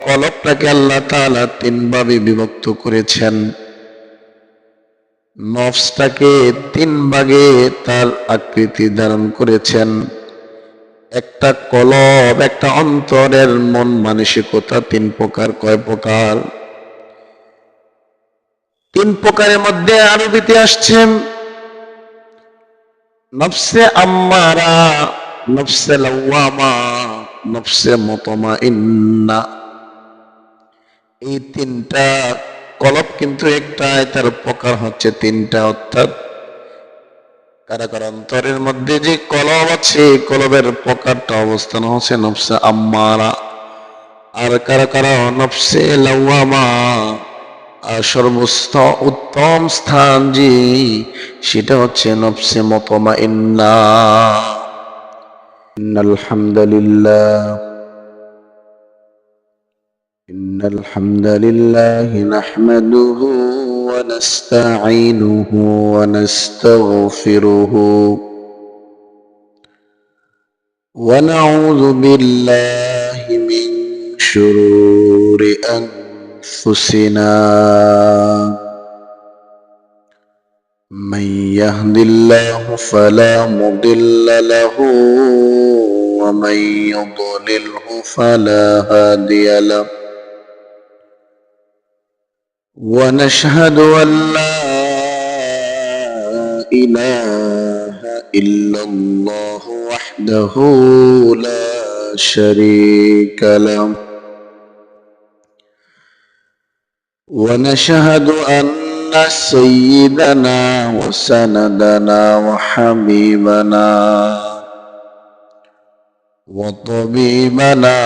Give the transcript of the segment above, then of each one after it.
কলবটাকে আল্লাহ তাআলা তিন ভাবে বিভক্ত করেছেন। নফসটাকে তিন ভাগে তার আকৃতি ধারণ করেছেন। একটা কলব, একটা অন্তরের মন মানসিকতা তিন প্রকার। কয় প্রকার? তিন প্রকারের মধ্যে আরবিতে আসছেন নফসে আম্মারা, নফসে লাওয়ামা, নফসে মুতমাইন্না। এই তিনটা কলব কিন্তু একটা, তার প্রকার হচ্ছে তিনটা। অর্থাৎ কারা কারা অন্তরের মধ্যে যে কলব আছে, কলবের প্রকারটা অবস্থান হচ্ছে নফসে আম্মারা। আর কারা কারা নফসে লাওয়ামা। আর সর্বোচ্চ উত্তম স্থান যে, সেটা হচ্ছে নফসে মুতমাইন্না। ইন্নাল হামদুলিল্লাহ ইন্নাল হামদুলিল্লাহ নাহমাদুহু ওয়া নাস্তাঈনুহু ওয়া নাস্তাগফিরুহু ওয়া নাউযু বিল্লাহি মিন শুরুরি أنفسنا من يهد الله فلا مضل له ومن يضلله فلا هادي له ونشهد أن لا إله إلا الله وحده لا شريك له ونشهد أن سيدنا وسندنا وحبيبنا وطبيبنا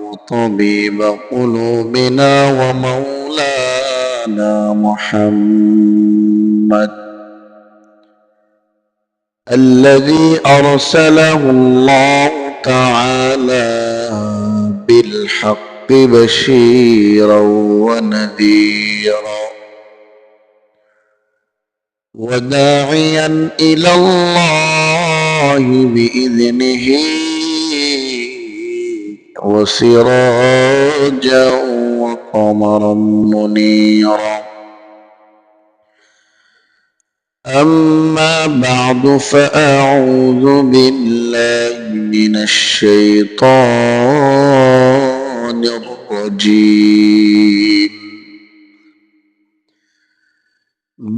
وطبيب قلوبنا ومولانا محمد الذي أرسله الله تعالى بالحق بشيرا ونذيرا وداعيا إلى الله بإذنه وسراجا وقمرا منيرا. أما بعد فأعوذ بالله من الشيطان الرجيم.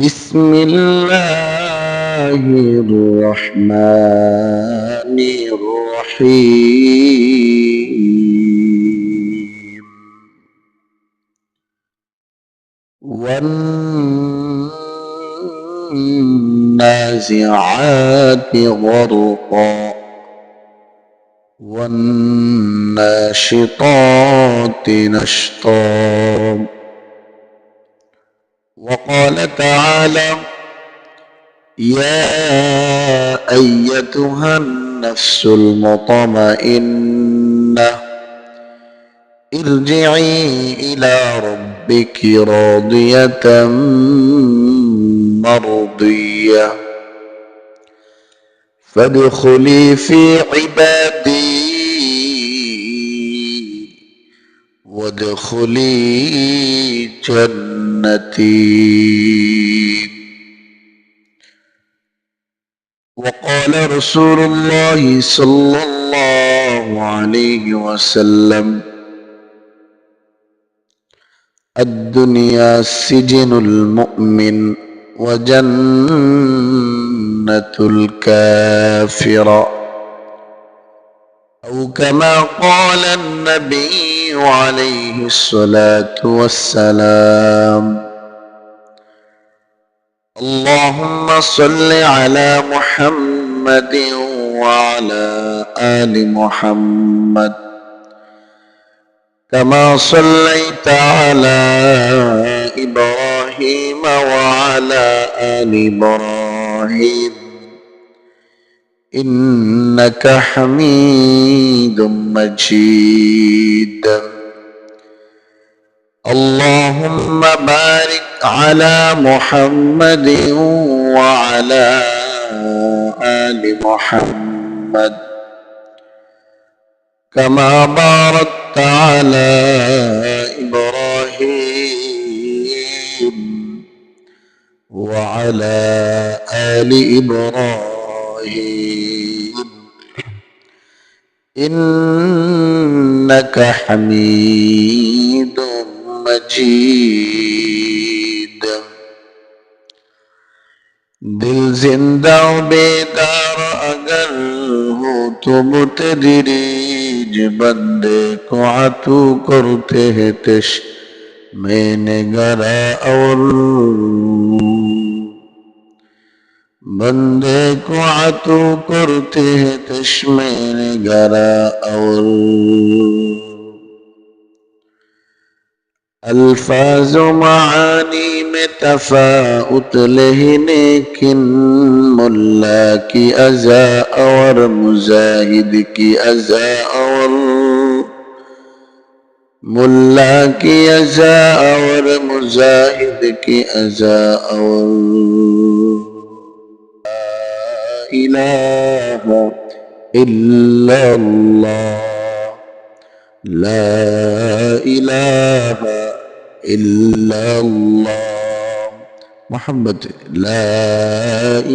بسم الله الرحمن الرحيم. والنازعات غرقا والناشطات نشطا. وقال تعالى: يا أيتها النفس المطمئنة ارجعي إلى ربك راضية مرضية فادخلي في عبادي وادخلي جنتي. وقال رسول الله صلى الله عليه وسلم: الدنيا سجن المؤمن وجنة الكافر، أو كما قال النبي عليه الصلاة والسلام. اللهم صل على محمد وعلى آل محمد كما صليت على إبراهيم وعلى آل إبراهيم إنك حميد مجيد. اللهم بارك على محمد وعلى آل محمد كما باركت على إبراهيم وعلى آل إبراهيم إنك حميد مجيد दिल जिंदा बेदार अगर हो तो मुतदरीज बंदे को आतू करते हैं तिश मैंने गरा और बंदे को आतू करते हैं तिश मैंने गरा और अल्फाज मानी में तफाउत लेकिन मुल्ला की अज़ा और मुजाहिद की अज़ा और मुल्ला की अज़ा और मुजाहिद की अज़ा और ला इलाहा इल्लल्लाह ला इलाहा इल्लल्लाह मोहम्मद ला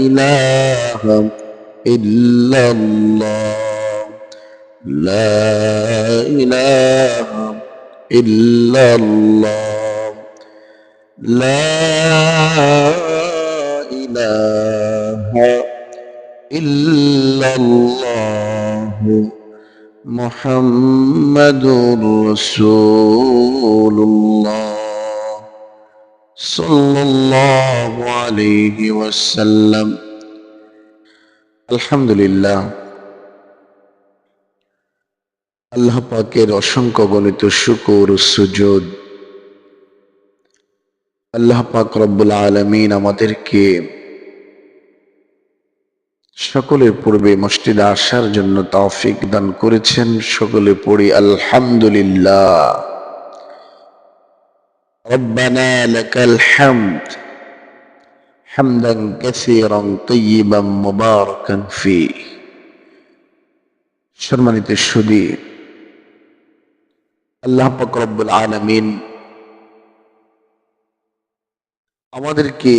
इलाहा इल्लल्लाह ला इलाहा इल्लल्लाह ला इलाहा इल्लल्लाह मुहम्मदुर रसूलुल्लाह सल्लल्लाहु अलैहि वसल्लम। আলহামদুলিল্লাহ, আল্লাহ পাকের অসংখ্য গণিত শুকর ও সুজুদ। আল্লাহ পাক রব্বুল আলামিন আমাদেরকে সকলের পূর্বে মসজিদে আসার জন্য তৌফিক দান করেছেন। সকলে পড়ি আলহামদুলিল্লাহ। রব্বানা লাকাল হামদ হামদান কাসীরান তাইয়িবান মুবারাকান ফি। সম্মানিত সুধী, আল্লাহ পাক রব্বুল আলামিন আমাদেরকে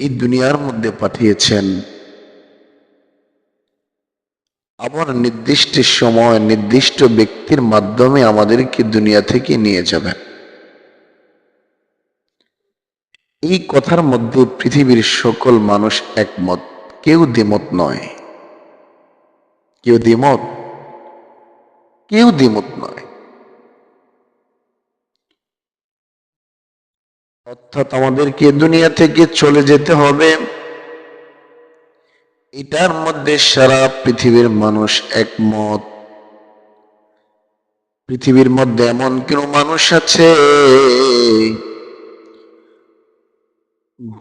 এই দুনিয়ার মধ্যে পাঠিয়েছেন, আবার নির্দিষ্ট সময় নির্দিষ্ট ব্যক্তির মাধ্যমে আমাদেরকে দুনিয়া থেকে নিয়ে যাবেন। এই কথার মধ্যে পৃথিবীর সকল মানুষ একমত, কেউ দ্বিমত নয়। কেউ দ্বিমত নয়। অর্থাৎ আমাদেরকে দুনিয়া থেকে চলে যেতে হবে, এটার মধ্যে সারা পৃথিবীর মানুষ একমত। পৃথিবীর মধ্যে এমন কোন মানুষ আছে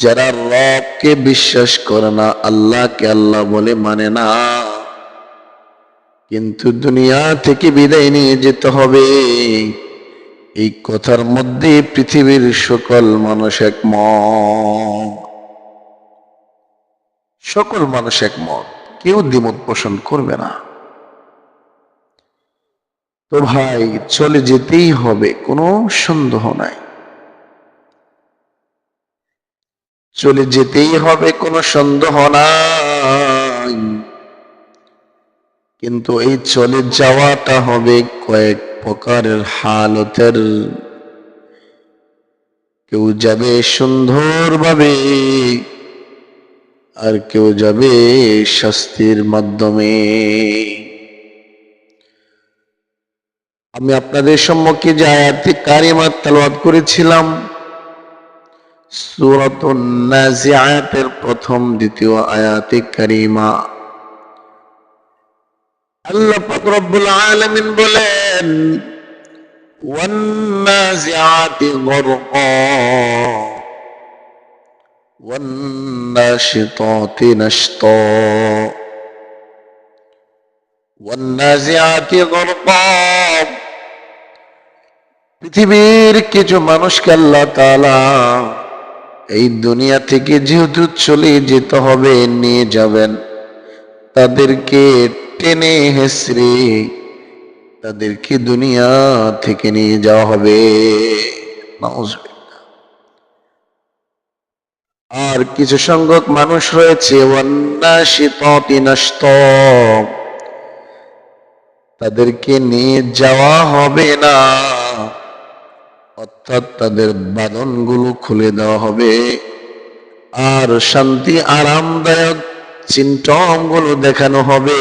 যারা রবকে বিশ্বাস করে না, আল্লাহকে আল্লাহ বলে মানে না, কিন্তু দুনিয়া থেকে বিদায় নিয়ে যেতে হবে, এই কথার মধ্যে পৃথিবীর সকল মানুষ একমত। সকল মানুষ একমত, কেউ দ্বিমত পোষণ করবে না। তো ভাই, চলে যেতেই হবে, কোনো সন্দেহ নাই। চলে যেতেই হবে, কোনো সন্দেহ নাই। কিন্তু এই চলে যাওয়াটা হবে কয়েক প্রকারের হালতের। কেউ যাবে সুন্দরভাবে, আর কেউ যাবে শাস্তির মাধ্যমে। আমি আপনাদের সম্মুখে যে আয়াতে কারিমা তেলাওয়াত করেছিলাম, সূরাতুন নাজিআতের প্রথম দ্বিতীয় আয়াতে কারিমা, আল্লাহ পাক রব্বুল আলামিন বলেন ওয়ান নাজিআতি গরকা ওয়ান নাশিতাতি নাশতা ওয়ান নাজিআতি গরকা। পৃথিবীর কিছু মানুষকে আল্লাহ তাআলা এই দুনিয়া থেকে যেহেতু চলে যেতে হবে, নিয়ে যাবেন, তাদেরকে টেনে হেসড়ে তাদেরকে দুনিয়া থেকে নিয়ে যাওয়া হবে। নাউজুবিল্লাহ। আর কিছু সংখ্যক মানুষ রয়েছে ওয়ান্নাশিতাতি নাশতা, তাদেরকে নিয়ে যাওয়া হবে না, অর্থাৎ তাদের বাঁধনগুলো খুলে দেওয়া হবে আর শান্তি আরামদায়ক সিম্পটম গুলো দেখানো হবে।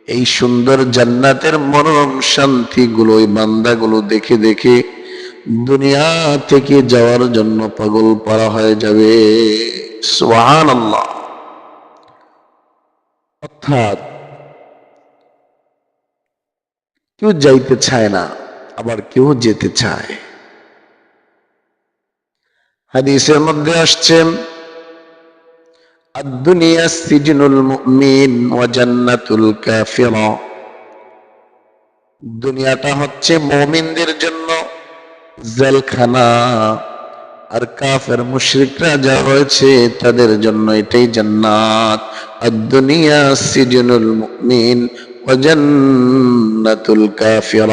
এই সুন্দর জান্নাতের মনোরম শান্তি গুলো ওই বান্দাগুলো দেখে দেখে দুনিয়া থেকে যাওয়ার জন্য পাগল পারা হয়ে যাবে। সুবহানাল্লাহ। অর্থাৎ কেউ যাইতে চায় না, আবার কেউ যেতে চায়। হাদিসের মধ্যে আসছে আদ-দুনিয়া সিজনুল মুমিন ওয়া জান্নাতুল কাফির, দুনিয়াটা হচ্ছে মুমিনদের জন্য জেলখানা, আর কাফের মুশরিকরা যা রয়েছে তাদের জন্য এটাই জান্নাত। আদ-দুনিয়া সিজনুল মুমিন ওয়া জান্নাতুল কাফির।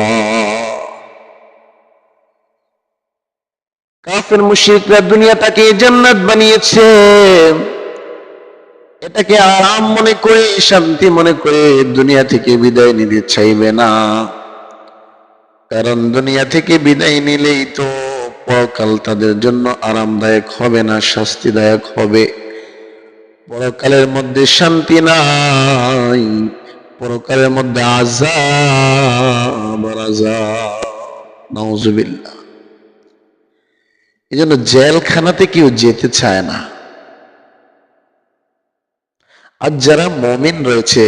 কাফের মুশরিকরা দুনিয়াটাকে জান্নাত বানিয়েছে, এটাকে আরাম মনে করে শান্তি মনে করে দুনিয়া থেকে বিদায় নিতে চাইবে না। কারণ দুনিয়া থেকে বিদায় নিলেই তো পরকাল তাদের জন্য আরামদায়ক হবে না, শাস্তিদায়ক হবে। পরকালের মধ্যে শান্তি নাই, পরকালের মধ্যে আযাব আর আযাব। নাউজুবিল্লাহ। এই জন্য জেলখানাতে কেউ যেতে চায় না। আর যারা মুমিন রয়েছে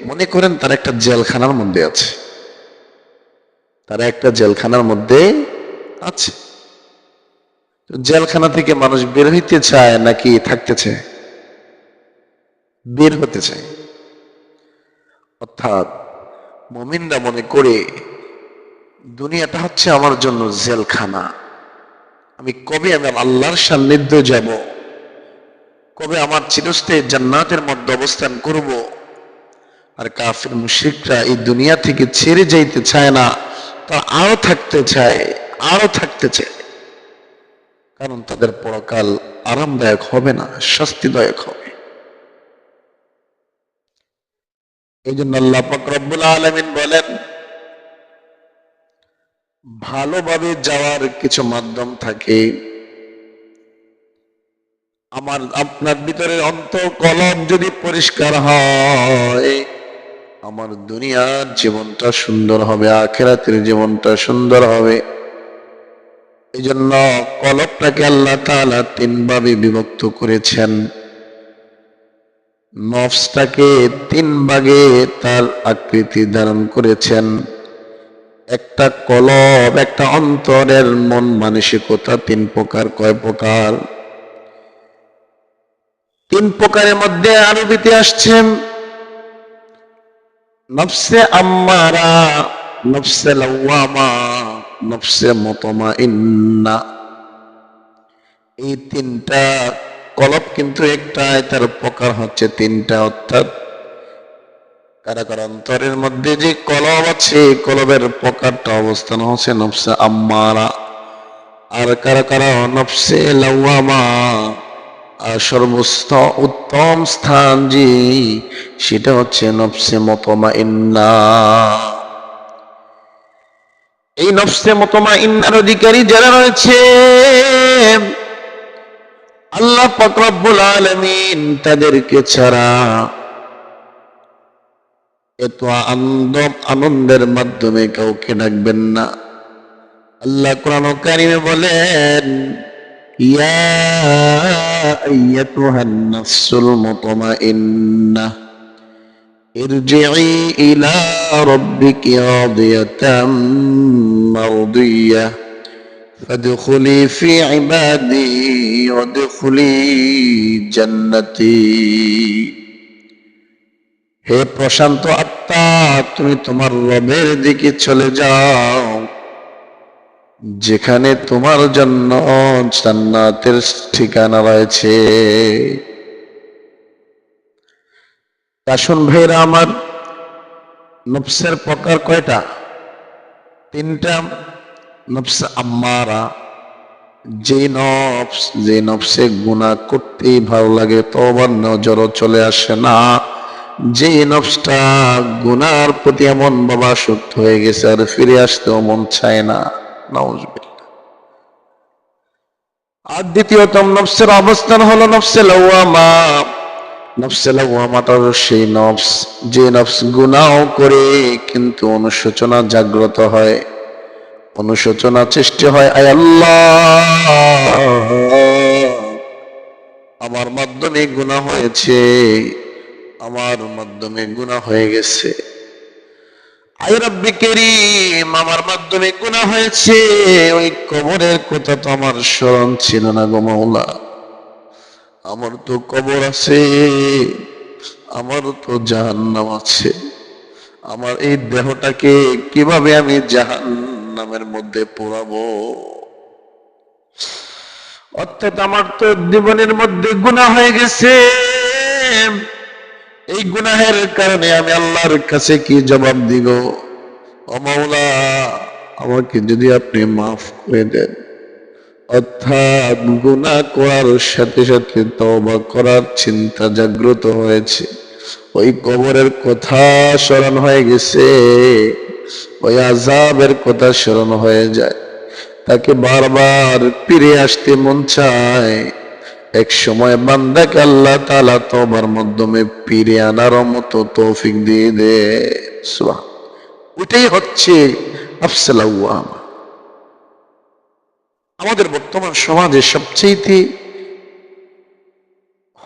মনে করেন তারা একটা জেলখানার মধ্যে আছে, তারা একটা জেলখানার মধ্যে আছে। জেলখানা থেকে মানুষ বের হইতে চায় নাকি থাকতে চায়? বের হতে চায়। অর্থাৎ মুমিনরা মনে করে দুনিয়াটা হচ্ছে আমার জন্য জেলখানা, আমি কবে আমার আল্লাহর সান্নিধ্য যাব, কবে আমার চিরস্থায়ী জান্নাতের মধ্যে অবস্থান করব। আর কাফির মুশরিকরা এই দুনিয়া থেকে ছেড়ে যাইতে চায় না, তারা আরো থাকতে চায়, আরো থাকতে চায়। কারণ তাদের পরকাল আরামদায়ক হবে না, শাস্তিদায়ক হবে। এই জন্য আল্লাহ পাক রব্বুল আলামিন বলেন, ভালোভাবে যাওয়ার কিছু মাধ্যম থাকে। আমার আপনার ভিতরের অন্তঃকলব যদি পরিষ্কার হয়, আমার দুনিয়ার জীবনটা সুন্দর হবে, আখিরাতের জীবনটা সুন্দর হবে। এই জন্য কলবটাকে আল্লাহ তাআলা তিন ভাবে বিভক্ত করেছেন। নফসটাকে তিন ভাগে তার আকৃতি ধারণ করেছেন। একটা কলব, একটা অন্তরের মন মানসিকতা তিন প্রকার। কয় প্রকার? তিন প্রকারের মধ্যে আরবিতে আসছেন নফসে আম্মারা, নফসে লাওয়ামা, নফসে মুতমাইন্না। এই তিনটা কলব কিন্তু একটা, তার প্রকার হচ্ছে তিনটা। অর্থাৎ কারা কারা অন্তরের মধ্যে যে কলব আছে, কলবের প্রকারটা অবস্থান হচ্ছে নফসে আম্মারা। আর কারা কারা নফসে লাওয়ামা। আর সর্বোচ্চ উত্তম স্থান যে, সেটা হচ্ছে নফসে মুতমাইন্না। এই নফসে মুতমাইন্নার অধিকারী যারা রয়েছে, আল্লাহ পাক রব্বুল আলামিন তাদেরকে ছাড়া এত আনন্দের মাধ্যমে কাউকে ডাকবেন না। আল্লাহ কোরআন কারিমে বলেন, ইয়া আইয়াতুহান নাফসুল মুতমাইন্নাহ ইরজিই ইলা রাব্বিকি রাদিয়াতাম মারদিয়াহ ফাদখুলি ফি ইবাদি ওয়াদখুলি জান্নাতি। হে প্রশান্ত আত্মা, তুমি তোমার রবের দিকে চলে যাও, যেখানে তোমার জন্য জান্নাতের ঠিকানা রয়েছে। আসুন ভাইরা আমার, নফসের প্রকার কয়টা? তিনটা। নফস আম্মারা, যে নফসে গুনাহ করতেই ভালো লাগে, তওবার নজরও চলে আসে না, যে নফসটা গুনার প্রতি এমন বাবা আসক্ত হয়ে গেছে আর ফিরে আসতেও মন চায় না। নাউজুবিল্লাহ। আর দ্বিতীয়তম নফসের অবস্থান হলো নফসে লাওয়ামা। নফসে লাওয়ামাটা সেই নফস, যে নফস গুনাহ করে কিন্তু অনুশোচনা জাগ্রত হয়, অনুশোচনা সৃষ্টি হয়, আয় আল্লাহ, আমার মাধ্যমে গুনাহ হয়েছে, আমার মাধ্যমে গুনাহ হয়ে গেছে, আয় রব্বি কারীম, আমার মাধ্যমে গুনাহ হয়েছে, ওই কবরের কথা তো আমার স্মরণ ছিল না গো মাওলা, আমার তো কবর আছে, আমার তো জাহান্নাম আছে, আমার এই দেহটাকে কিভাবে আমি জাহান্নামের মধ্যে পোড়াবো? অর্থাৎ আমার তো জীবনের মধ্যে গুনাহ হয়ে গেছে, এই গুনাহের কারণে আমি আল্লাহর কাছে কি জবাব দিব? ও মাওলা, আমাকে যদি আপনি মাফ করে দেন। অর্থাৎ গুনাহ করার সাথে সাথে তওবা করার চিন্তা জাগ্রত হয়েছে, ওই কবরের কথা স্মরণ হয়ে গেছে, ওই আযাবের কথা স্মরণ হয়ে যায়, তাকে বারবার ফিরে আসতে মন চায়। এক সময় বান্দাকে আল্লাহ তাআলা তওবার মাধ্যমে ফিরে আনার মতো তৌফিক দিয়ে দেয়। সুবহান। ওইটাই হচ্ছে নফসে লাওয়ামা। আমাদের বর্তমান সমাজে সবচেয়ে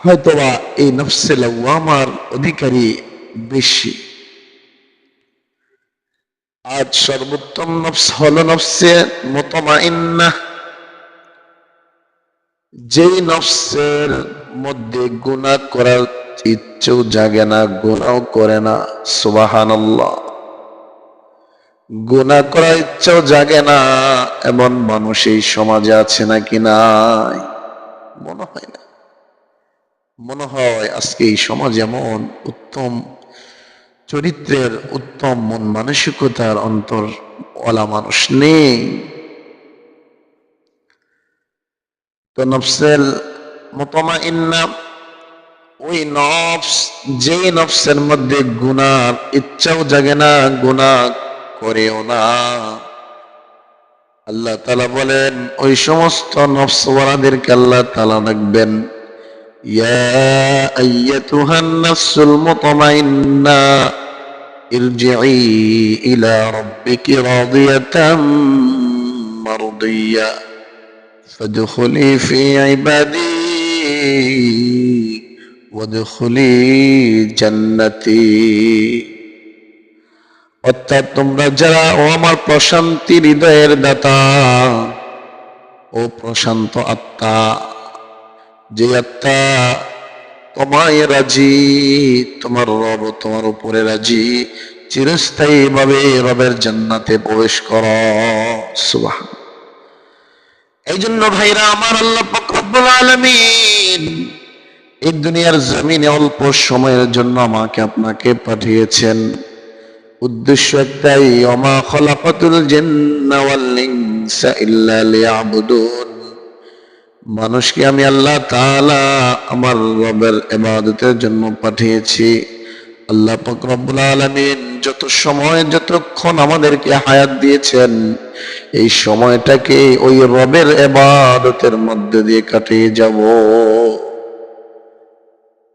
হয়তোবা এই নফসে লাওয়ামার অধিকারী বেশি। আজ সর্বোত্তম নফস হলো নফসে মুতমাইন্না, যেই নফসের মধ্যে গুনাহ করার ইচ্ছেও জাগে না, গুনাহ করে না। সুবহানাল্লাহ। গুনাহ করার ইচ্ছেও জাগে না এমন মানুষ এই সমাজে আছে নাকি? নাই, মনে হয় না। মনে হয় আজকে এই সমাজ এমন উত্তম চরিত্রের, উত্তম মন মানসিকতার অন্তর ওয়ালা মানুষ নেই। তো নফসের মুতমাইন্না ওই নফস, যে নফসের মধ্যে গুনার ইচ্ছাও জাগে না, গুনাহ করেও না। আল্লাহ তাআলা বলেন ওই সমস্ত নফসওয়ালাদেরকে আল্লাহ তাআলা ডাকবেন, ইয়া আইয়াতুহান নাফসুল মুতমাইন্না ইরজিই ইলা রাব্বিকি রাদিয়াতাম মারদিয়া ফাদখুলি ফি ইবাদি ওয়াদখুলি জান্নাতি। অর্থাৎ তোমরা যারা, ও আমার প্রশান্তি হৃদয়ের দাতা, ও প্রশান্ত আত্মা, যে আত্মা তোমায় রাজি, তোমার রব তোমার উপরে রাজি, চিরস্থায়ী ভাবে রবের জান্নাতে প্রবেশ করো। সুবহান। এই জন্য ভাইরা আমার, আল্লাহ পাক রব্বুল আলামিন এই দুনিয়ার জমিনে অল্প সময়ের জন্য আমাকে আপনাকে পাঠিয়েছেন। উদ্দেশ্য একটাই, ওমা খলাকাতুল জিন্না ওয়াল ইনসা ইল্লা লিয়াবুদুন। মানুষকে আমি আল্লাহ তাআলা আমার রবের ইবাদতের জন্য পাঠিয়েছি। আল্লাহ পাক রব্বুল আলামিন যত সময়, যতক্ষণ আমাদেরকে হায়াত দিয়েছেন, এই সময়টাকে ওই রবের ইবাদতের মধ্যে দিয়ে কাটিয়ে যাব।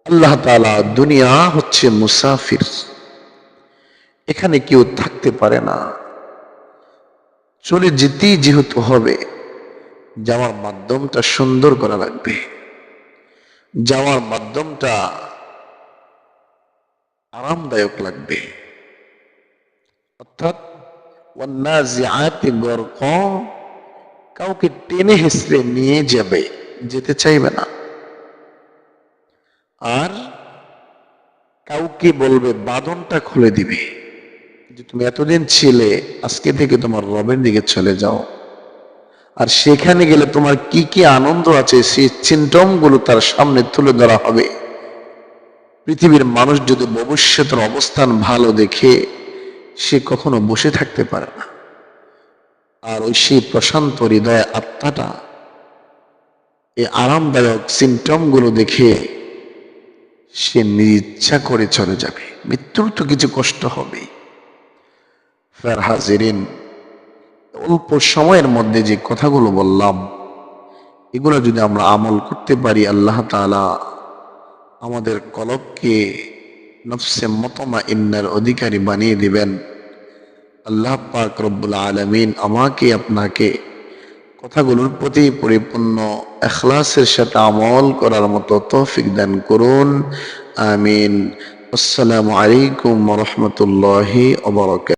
আল্লাহ তাআলা, দুনিয়া হচ্ছে মুসাফির, এখানে কেউ থাকতে পারে না, চলে যেতেই যেহেতু হবে, যাওয়ার মাধ্যমটা সুন্দর করা লাগবে, যাওয়ার মাধ্যমটা আরামদায়ক লাগবে। অর্থাৎ ওয়ান্নাজিআতি গরকা, কাউকে টেনে হেসড়ে নিয়ে যাবে, যেতে চাইবে না। আর কাউকে বলবে, বাঁধনটা খুলে দিবে, যে তুমি এতদিন ছিলে, আজকে থেকে তোমার রবের দিকে চলে যাও। আর সেখানে গেলে তোমার কি কি আনন্দ আছে, সেই সিম্পটম গুলো তার সামনে তুলে ধরা হবে। পৃথিবীর মানুষ যদি ভবিষ্যতের অবস্থান ভালো দেখে, সে কখনো বসে থাকতে পারে না। আর ওই সেই প্রশান্ত হৃদয় আত্মাটা এই আরামদায়ক সিমটম গুলো দেখে সে ইচ্ছা করে চলে যাবে। মৃত্যুর তো কিছু কষ্ট হবে। ফের হাজিরিন, অল্প সময়ের মধ্যে যে কথাগুলো বললাম, এগুলো যদি আমরা আমল করতে পারি, আল্লাহ তাআলা আমাদের কলবকে নফসে মুতমাইন্নার অধিকারী বানিয়ে দিবেন। আল্লাহ পাক রব্বুল আলামিন আমাকে আপনাকে কথাগুলোর প্রতি পরিপূর্ণ ইখলাসের সাথে আমল করার মতো তৌফিক দান করুন। আমিন। আসসালামু আলাইকুম ওয়া রাহমাতুল্লাহি ওয়া বারাকাতুহু।